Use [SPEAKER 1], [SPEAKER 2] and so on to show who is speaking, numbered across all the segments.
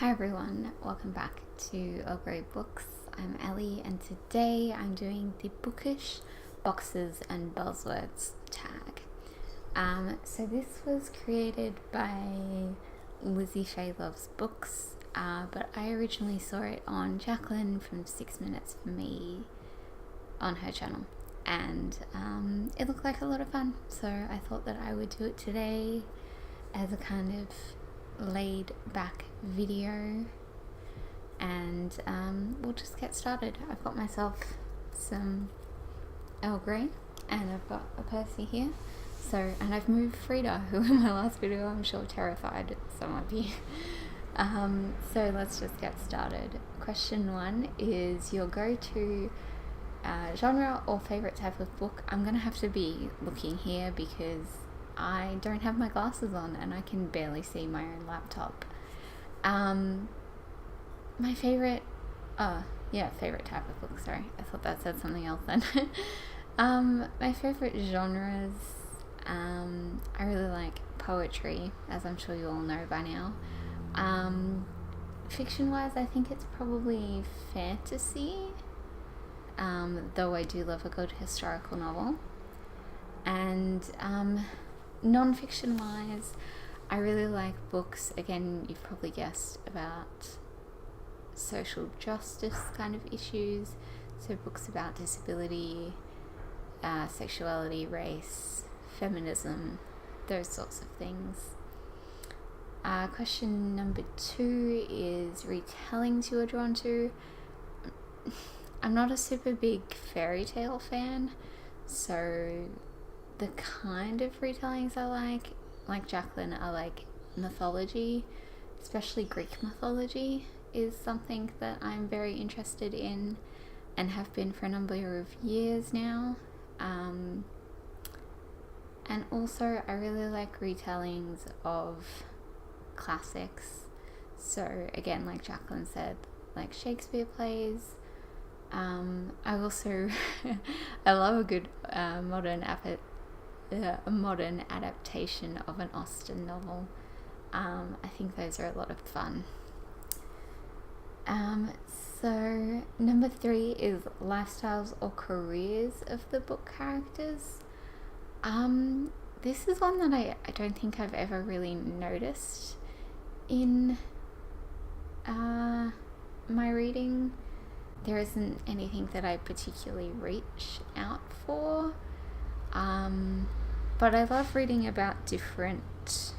[SPEAKER 1] Hi everyone, welcome back to Earl Grey Books. I'm Ellie and today I'm doing the Bookish Boxes and Buzzwords tag. So this was created by Lizzie Faye Loves Books, but I originally saw it on Jacqueline from 6 Minutes for Me on her channel, and it looked like a lot of fun, so I thought that I would do it today as a kind of laid back video, and we'll just get started. I've got myself some Earl Grey and I've got a Percy here, and I've moved Frida, who in my last video I'm sure terrified some of you. So let's just get started. Question 1 is your go-to genre or favorite type of book. I'm gonna have to be looking here because I don't have my glasses on and I can barely see my own laptop. My favorite, favorite type of book, sorry. I thought that said something else then. My favorite genres, I really like poetry, as I'm sure you all know by now. Fiction-wise, I think it's probably fantasy, though I do love a good historical novel. And non-fiction wise, I really like books, again, you've probably guessed, about social justice kind of issues, so books about disability, sexuality, race, feminism, those sorts of things. Question number 2 is retellings you are drawn to. I'm not a super big fairy tale fan, so the kind of retellings I like Jacqueline, I like mythology, especially Greek mythology is something that I'm very interested in and have been for a number of years now. And also I really like retellings of classics. So again, like Jacqueline said, like Shakespeare plays. I also I love a good modern adaptation of an Austen novel. I think those are a lot of fun. So number 3 is lifestyles or careers of the book characters. This is one that I don't think I've ever really noticed in my reading. There isn't anything that I particularly reach out for. But I love reading about different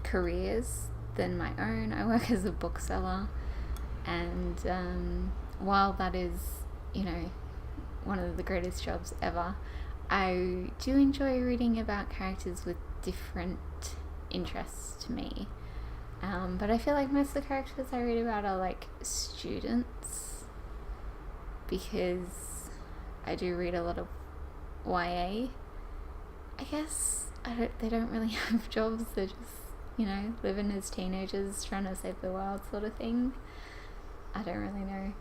[SPEAKER 1] careers than my own. I work as a bookseller, and while that is, one of the greatest jobs ever, I do enjoy reading about characters with different interests to me. But I feel like most of the characters I read about are like students, because I do read a lot of YA. I guess they don't really have jobs, they're just, living as teenagers trying to save the world sort of thing. I don't really know.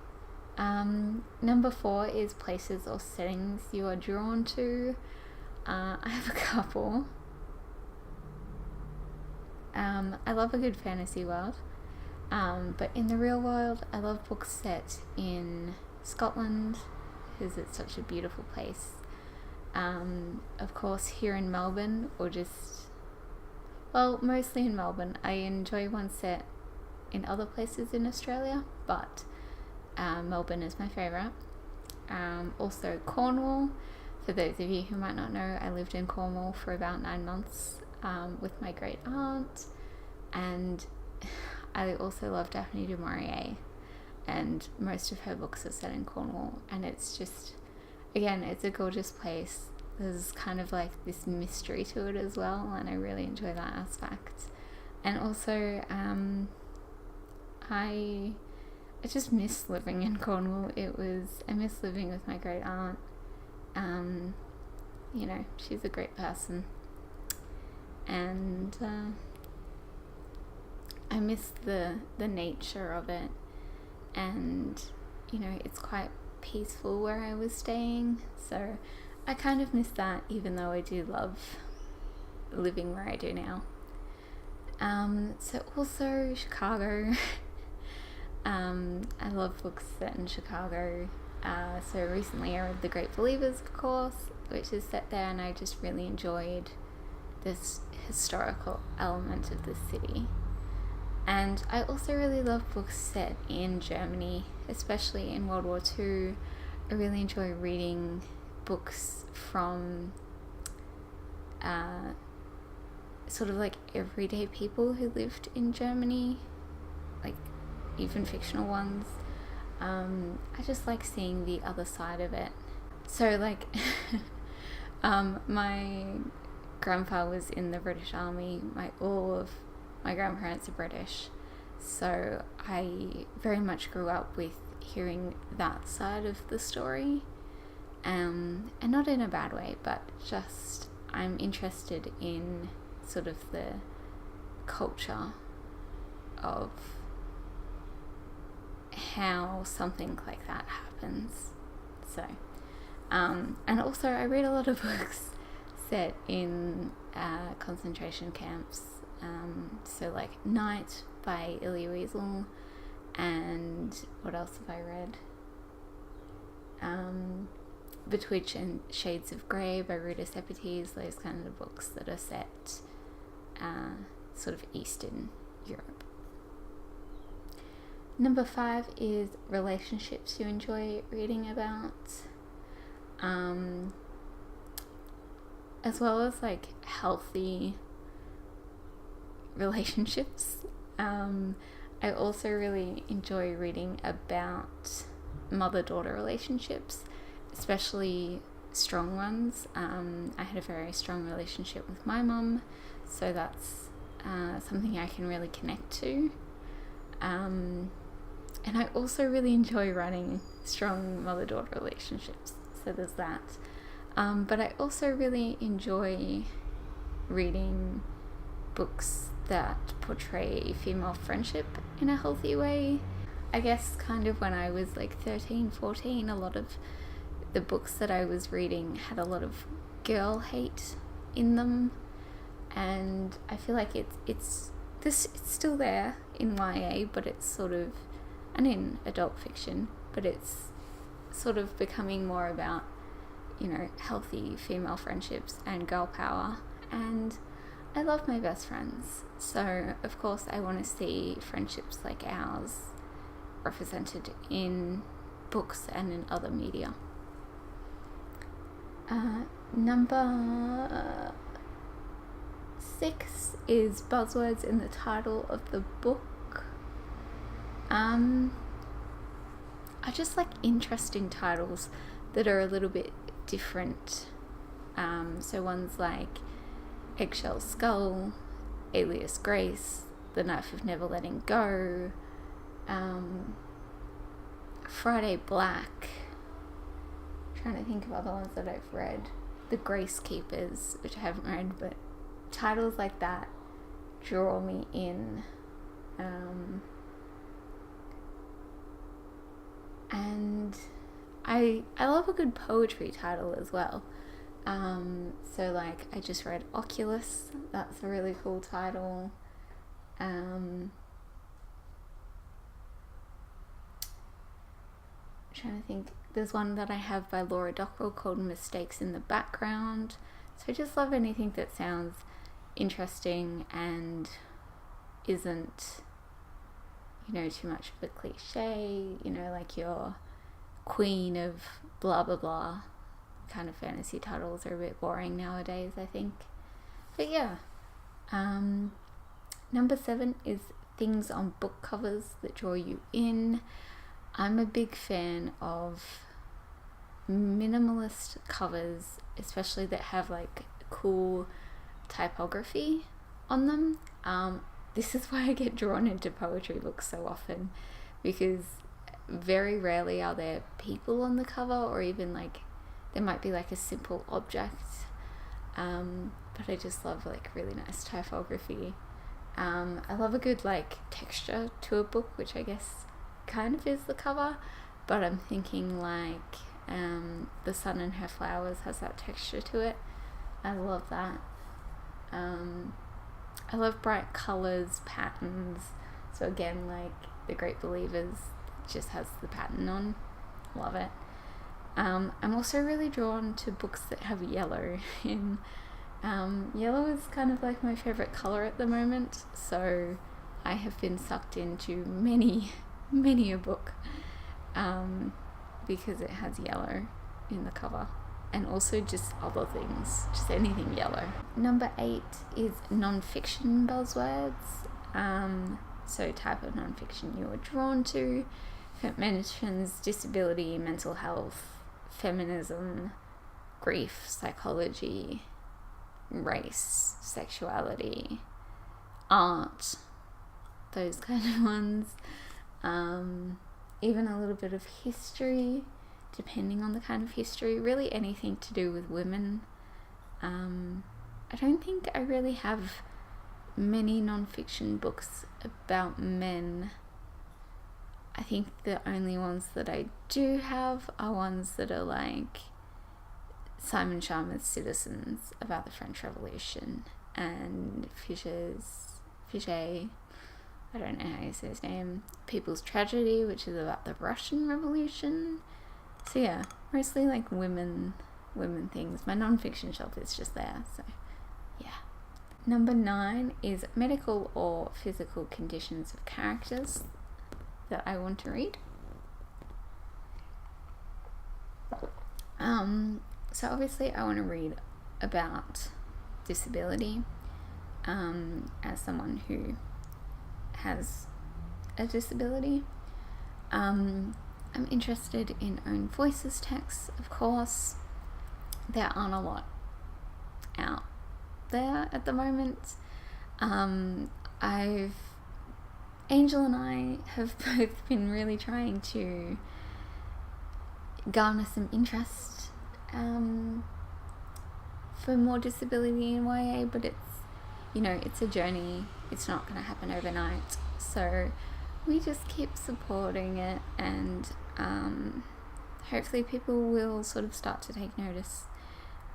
[SPEAKER 1] Number 4 is places or settings you are drawn to. I have a couple. I love a good fantasy world, but in the real world I love books set in Scotland because it's such a beautiful place. Of course, here in Melbourne, or mostly in Melbourne. I enjoy one set in other places in Australia, but Melbourne is my favourite. Also Cornwall. For those of you who might not know, I lived in Cornwall for about 9 months with my great aunt, and I also love Daphne du Maurier, and most of her books are set in Cornwall, and it's just, again, it's a gorgeous place. There's kind of like this mystery to it as well, and I really enjoy that aspect. And also, I just miss living in Cornwall. I miss living with my great aunt. She's a great person, and I miss the nature of it, and it's quite peaceful where I was staying, so I kind of miss that, even though I do love living where I do now. So also Chicago. I love books set in Chicago. So recently I read The Great Believers, of course, which is set there, and I just really enjoyed this historical element of the city. And I also really love books set in Germany, especially in World War II. I really enjoy reading books from sort of like everyday people who lived in Germany, like even fictional ones. I just like seeing the other side of it. So like my grandpa was in the British Army. All of my grandparents are British, so I very much grew up with hearing that side of the story, and not in a bad way, but just I'm interested in sort of the culture of how something like that happens. So and also I read a lot of books set in concentration camps, so like Night by Elie Wiesel, and what else have I read? Betwitch and Shades of Grey by Ruta Sepetys, those kind of books that are set sort of Eastern Europe. Number 5 is relationships you enjoy reading about, as well as like healthy relationships. I also really enjoy reading about mother-daughter relationships, especially strong ones. I had a very strong relationship with my mum, so that's something I can really connect to. And I also really enjoy writing strong mother-daughter relationships, so there's that. But I also really enjoy reading books that portray female friendship in a healthy way. I guess kind of when I was like 13, 14, a lot of the books that I was reading had a lot of girl hate in them, and I feel like it's still there in YA, but it's sort of, and in adult fiction, but it's sort of becoming more about, you know, healthy female friendships and girl power. And I love my best friends, so of course I want to see friendships like ours represented in books and in other media. Number 6 is Buzzwords in the title of the book. I just like interesting titles that are a little bit different. So ones like Eggshell Skull, Alias Grace, The Knife of Never Letting Go, Friday Black. I'm trying to think of other ones that I've read. The Grace Keepers, which I haven't read, but titles like that draw me in. And I love a good poetry title as well. So like I just read Oculus, that's a really cool title. I'm trying to think, there's one that I have by Laura Dockrell called Mistakes in the Background. So I just love anything that sounds interesting and isn't, you know, too much of a cliche, you know, like your queen of blah blah blah kind of fantasy titles are a bit boring nowadays, I think. But yeah. Number 7 is things on book covers that draw you in. I'm a big fan of minimalist covers, especially that have like cool typography on them. This is why I get drawn into poetry books so often, because very rarely are there people on the cover, or even like there might be like a simple object, but I just love like really nice typography. I love a good like texture to a book, which I guess kind of is the cover, but I'm thinking like The Sun and Her Flowers has that texture to it. I love that. I love bright colours, patterns. So again, like The Great Believers just has the pattern on. Love it. I'm also really drawn to books that have yellow in. Yellow is kind of like my favourite colour at the moment, so I have been sucked into many a book because it has yellow in the cover, and also just other things, just anything yellow. Number 8 is nonfiction buzzwords. So type of nonfiction you are drawn to. It mentions disability, mental health, feminism, grief, psychology, race, sexuality, art, those kind of ones. Even a little bit of history, depending on the kind of history, really anything to do with women. I don't think I really have many non-fiction books about men. I think the only ones that I do have are ones that are like Simon Sharma's Citizens about the French Revolution, and Fichet, I don't know how you say his name, People's Tragedy, which is about the Russian Revolution. So yeah, mostly like women things. My non-fiction shelf is just there, so yeah. Number 9 is medical or physical conditions of characters that I want to read. So obviously I want to read about disability as someone who has a disability. I'm interested in own voices texts, of course. There aren't a lot out there at the moment. Angel and I have both been really trying to garner some interest for more disability in YA, but it's a journey. It's not going to happen overnight. So we just keep supporting it, and hopefully people will sort of start to take notice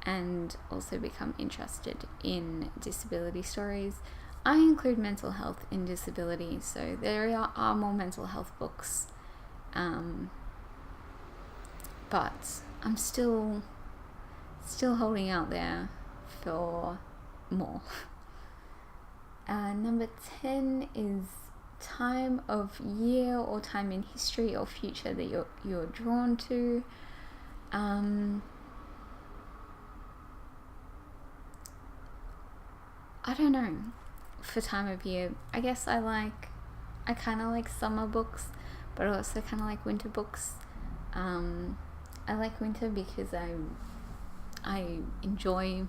[SPEAKER 1] and also become interested in disability stories. I include mental health in disability, so there are more mental health books, but I'm still holding out there for more. Number 10 is time of year or time in history or future that you're drawn to. I don't know. For time of year, I guess I kind of like summer books, but I also kind of like winter books. I like winter because I enjoy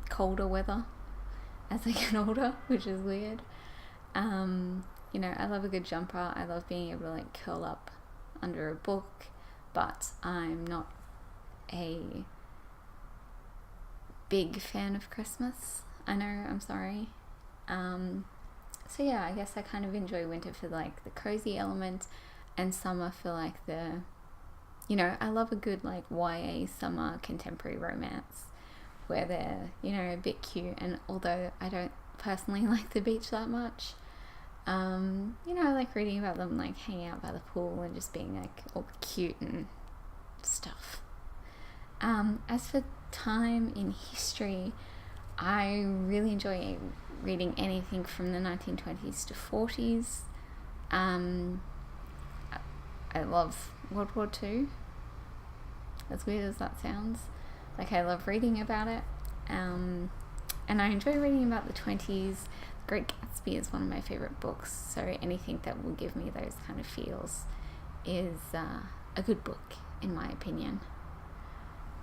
[SPEAKER 1] colder weather as I get older, which is weird. I love a good jumper. I love being able to like curl up under a book, but I'm not a big fan of Christmas. I know, I'm sorry. So yeah, I guess I kind of enjoy winter for like the cozy element, and summer for like the, I love a good like YA summer contemporary romance where they're, a bit cute. And although I don't personally like the beach that much, I like reading about them like hanging out by the pool and just being like all cute and stuff. As for time in history, I really enjoy reading anything from the 1920s to 40s. I love World War II, as weird as that sounds. Like, I love reading about it. And I enjoy reading about the 20s. Great Gatsby is one of my favorite books, so anything that will give me those kind of feels is a good book, in my opinion.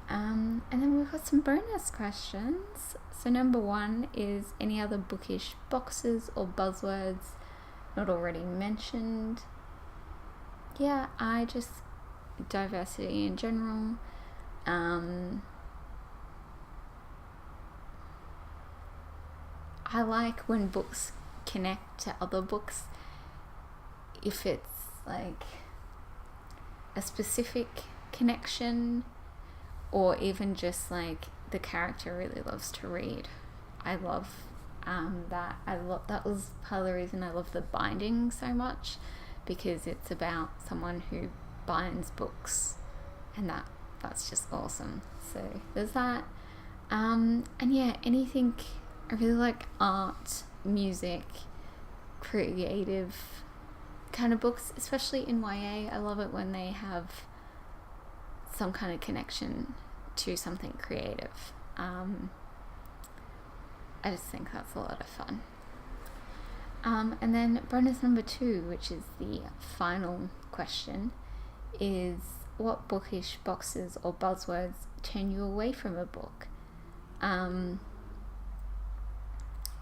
[SPEAKER 1] And then we've got some bonus questions. So number 1 is any other bookish boxes or buzzwords not already mentioned. Yeah, I just diversity in general. I like when books connect to other books, if it's like a specific connection, or even just like the character really loves to read. I love that was part of the reason I love the binding so much, because it's about someone who binds books, and that's just awesome. So there's that. And yeah, anything, I really like art, music, creative kind of books, especially in YA. I love it when they have some kind of connection to something creative. I just think that's a lot of fun. And then bonus number 2, which is the final question, is what bookish boxes or buzzwords turn you away from a book?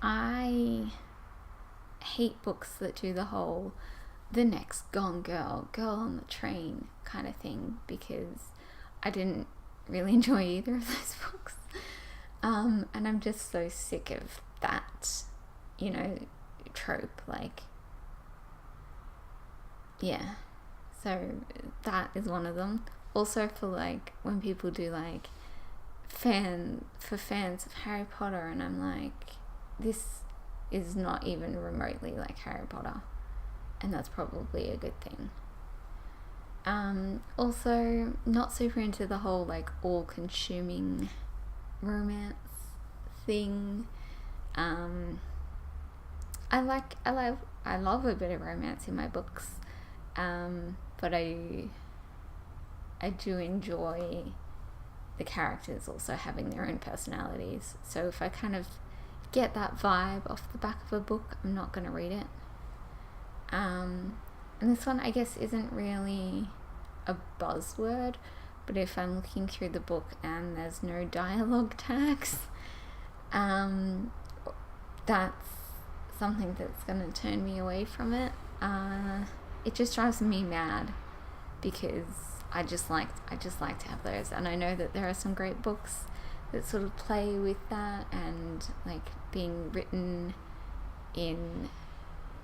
[SPEAKER 1] I hate books that do the whole the next Gone Girl, Girl on the Train kind of thing, because I didn't really enjoy either of those books. And I'm just so sick of that, trope. Yeah. So that is one of them. Also for when people do fans of Harry Potter, and I'm like, this is not even remotely like Harry Potter, and that's probably a good thing. Also not super into the whole all-consuming romance thing. I love a bit of romance in my books, but I do enjoy the characters also having their own personalities. So if I kind of get that vibe off the back of a book, I'm not going to read it. And this one, I guess, isn't really a buzzword, but if I'm looking through the book and there's no dialogue tags, that's something that's going to turn me away from it. It just drives me mad, because I just like to have those, and I know that there are some great books that sort of play with that, and being written in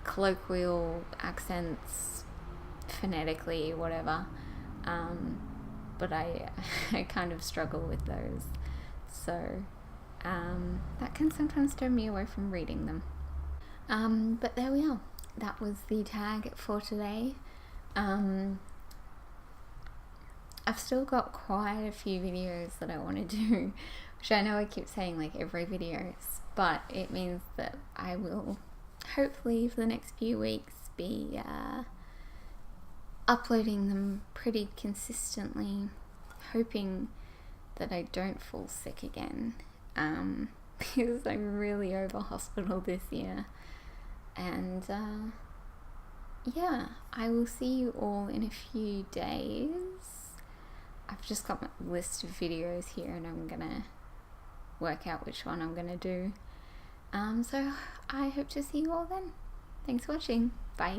[SPEAKER 1] colloquial accents, phonetically, whatever, but I kind of struggle with those, so that can sometimes turn me away from reading them. But there we are. That was the tag for today. I've still got quite a few videos that I want to do, which I know I keep saying every video, but it means that I will hopefully for the next few weeks be uploading them pretty consistently, hoping that I don't fall sick again, because I'm really over hospital this year. And yeah, I will see you all in a few days. I've just got my list of videos here, and I'm gonna work out which one I'm gonna do. So I hope to see you all then. Thanks for watching. Bye.